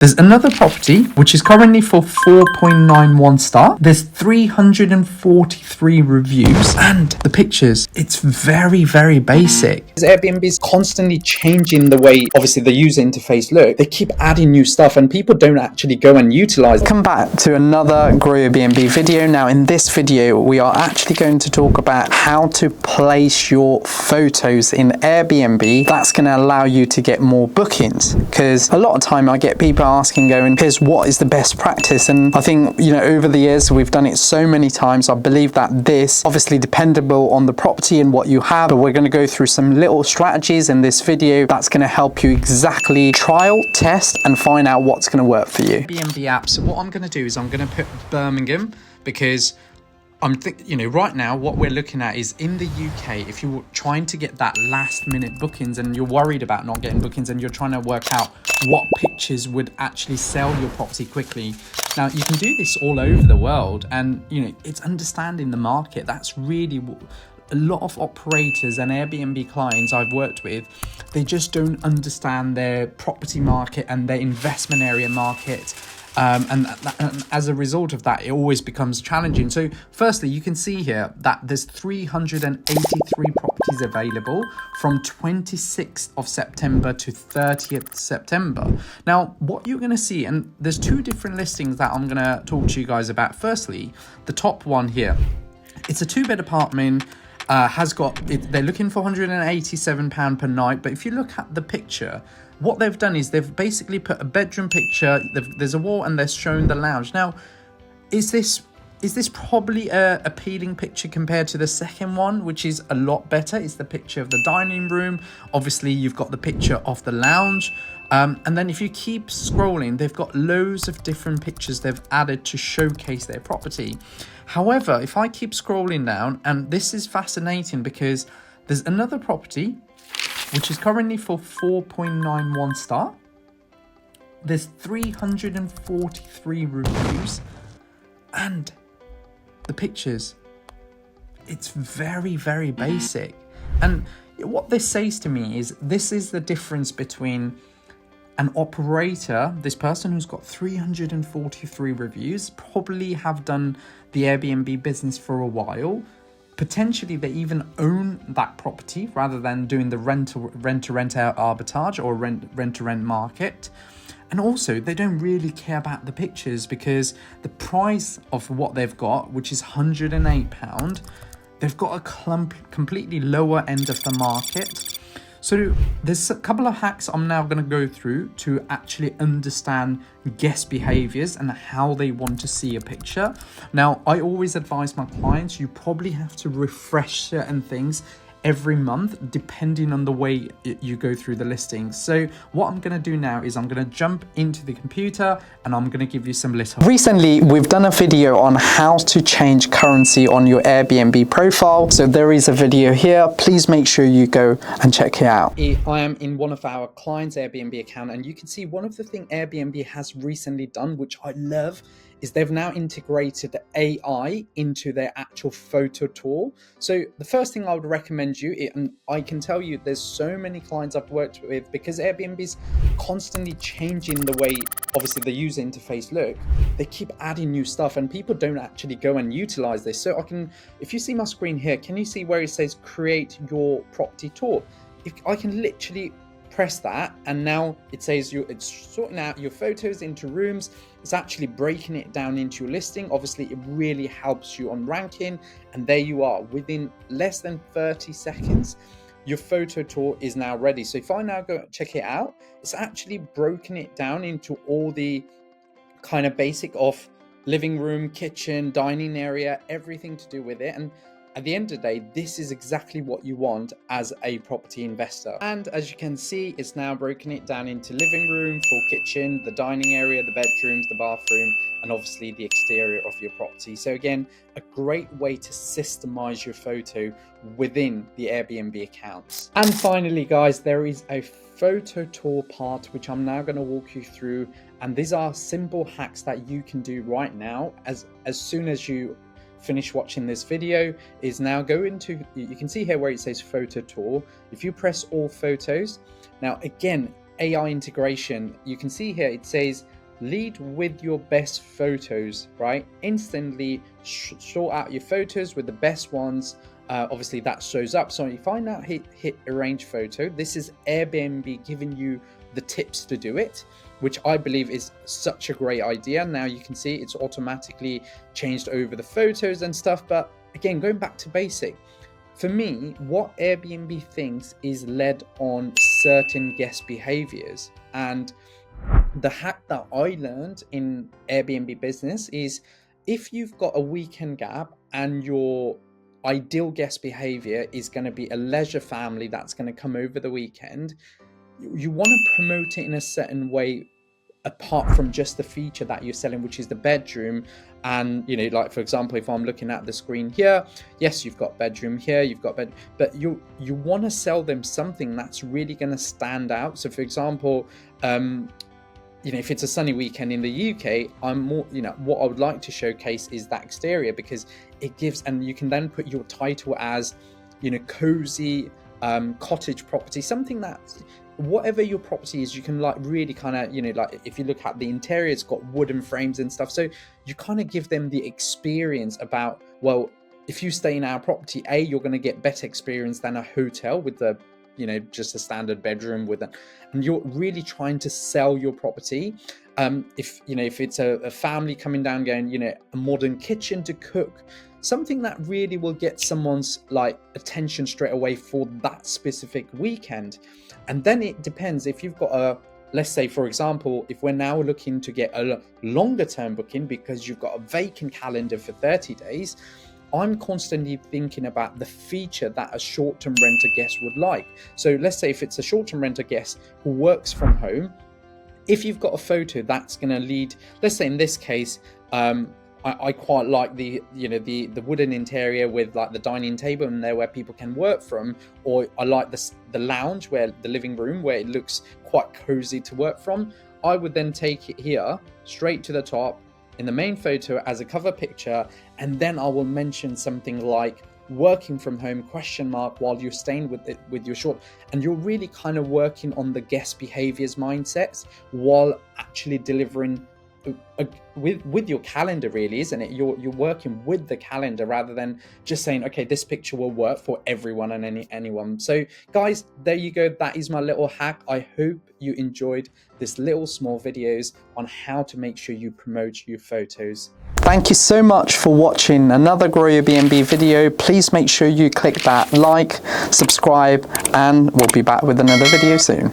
There's another property which is currently for 4.91 star. There's 343 reviews and the pictures, it's very, very basic. Airbnb is constantly changing the way, obviously, the user interface look. They keep adding new stuff and people don't actually go and utilize it. Welcome back to another GrowYourBnb video. Now in this video, we are actually going to talk about how to place your photos in Airbnb. That's going to allow you to get more bookings, because a lot of time I get people asking, going, Piers, what is the best practice? And I think, you know, over the years we've done it so many times. I believe that this obviously dependable on the property and what you have, but we're going to go through some little strategies in this video that's going to help you exactly trial, test, and find out what's going to work for you. Airbnb app. So what I'm going to do is I'm going to put Birmingham, because right now what we're looking at is in the UK, if you're trying to get that last minute bookings and you're worried about not getting bookings and you're trying to work out what pictures would actually sell your property quickly. Now you can do this all over the world, and it's understanding the market. That's really a lot of operators and Airbnb clients I've worked with, they just don't understand their property market and their investment area market. And as a result of that, it always becomes challenging. So firstly, you can see here that there's 383 properties available from 26th of September to 30th September. Now, what you're going to see, and there's two different listings that I'm going to talk to you guys about. Firstly, the top one here, it's a 2-bed apartment. They're looking for £187 per night. But if you look at the picture, what they've done is they've basically put a bedroom picture, there's a wall, and they're showing the lounge. Now, is this probably a appealing picture compared to the second one, which is a lot better? It's the picture of the dining room. Obviously, you've got the picture of the lounge. And then if you keep scrolling, they've got loads of different pictures they've added to showcase their property. However, if I keep scrolling down, and this is fascinating because there's another property which is currently for 4.91 star. There's 343 reviews and the pictures, it's very, very basic. And what this says to me is this is the difference between an operator, this person who's got 343 reviews, probably have done the Airbnb business for a while. Potentially they even own that property rather than doing the rent to rent out arbitrage or rent to rent market. And also they don't really care about the pictures, because the price of what they've got, which is £108, they've got a completely lower end of the market. So there's a couple of hacks I'm now going to go through to actually understand guest behaviors and how they want to see a picture. Now, I always advise my clients, you probably have to refresh certain things every month depending on the way you go through the listings. So what I'm going to do now is I'm going to jump into the computer and I'm going to give you some little. Recently we've done a video on how to change currency on your Airbnb profile, so there is a video here. Please make sure you go and check it out. I am in one of our clients' Airbnb account, and you can see one of the things Airbnb has recently done, which I love, is they've now integrated AI into their actual photo tool. So the first thing I would recommend you, and I can tell you there's so many clients I've worked with, because Airbnb is constantly changing the way, obviously, the user interface look. They keep adding new stuff and people don't actually go and utilize this. So if you see my screen here, can you see where it says create your property tour? If I can literally press that, and now it says it's sorting out your photos into rooms. It's actually breaking it down into your listing. Obviously, it really helps you on ranking, and there you are. Within less than 30 seconds, your photo tour is now ready. So if I now go check it out, it's actually broken it down into all the kind of basic of living room, kitchen, dining area, everything to do with it. And at the end of the day, this is exactly what you want as a property investor. And as you can see, it's now broken it down into living room, full kitchen, the dining area, the bedrooms, the bathroom, and obviously the exterior of your property. So again, a great way to systemize your photo within the Airbnb accounts. And finally, guys, there is a photo tour part, which I'm now going to walk you through. And these are simple hacks that you can do right now as soon as you finish watching this video. Is now go into, you can see here where it says photo tour. If you press all photos, now again, AI integration, you can see here it says lead with your best photos, right? Instantly sort out your photos with the best ones. Obviously that shows up. So if I now hit arrange photo, this is Airbnb giving you the tips to do it, which I believe is such a great idea. Now you can see it's automatically changed over the photos and stuff. But again, going back to basic, for me, what Airbnb thinks is led on certain guest behaviors. And the hack that I learned in Airbnb business is if you've got a weekend gap and your ideal guest behavior is going to be a leisure family that's going to come over the weekend, you want to promote it in a certain way apart from just the feature that you're selling, which is the bedroom. And like for example, if I'm looking at the screen here, yes, you've got bedroom here, you've got bed, but you want to sell them something that's really going to stand out. So for example, if it's a sunny weekend in the UK, I'm more, what I would like to showcase is that exterior, because it gives, and you can then put your title as, cozy cottage property, something that, whatever your property is, you can like really kind of, like if you look at the interior, it's got wooden frames and stuff. So you kind of give them the experience about, well, if you stay in our property, you're going to get better experience than a hotel with the, just a standard bedroom with it. And you're really trying to sell your property. If it's a family coming down going, a modern kitchen to cook, something that really will get someone's like attention straight away for that specific weekend. And then it depends if you've got let's say for example, if we're now looking to get a longer term booking because you've got a vacant calendar for 30 days, I'm constantly thinking about the feature that a short-term renter guest would like. So let's say if it's a short-term renter guest who works from home, if you've got a photo that's going to lead, let's say in this case, I quite like the wooden interior with like the dining table in there where people can work from, or I like the lounge, where the living room where it looks quite cozy to work from. I would then take it here straight to the top in the main photo as a cover picture, and then I will mention something like working from home ? While you're staying with your short, and you're really kind of working on the guest behaviors mindsets while actually delivering with your calendar, really, isn't it? You're working with the calendar rather than just saying, okay, this picture will work for everyone and anyone. So guys, there you go. That is my little hack. I hope you enjoyed this little small videos on how to make sure you promote your photos. Thank you so much for watching another Grow Your BnB video. Please make sure you click that like, subscribe, and we'll be back with another video soon.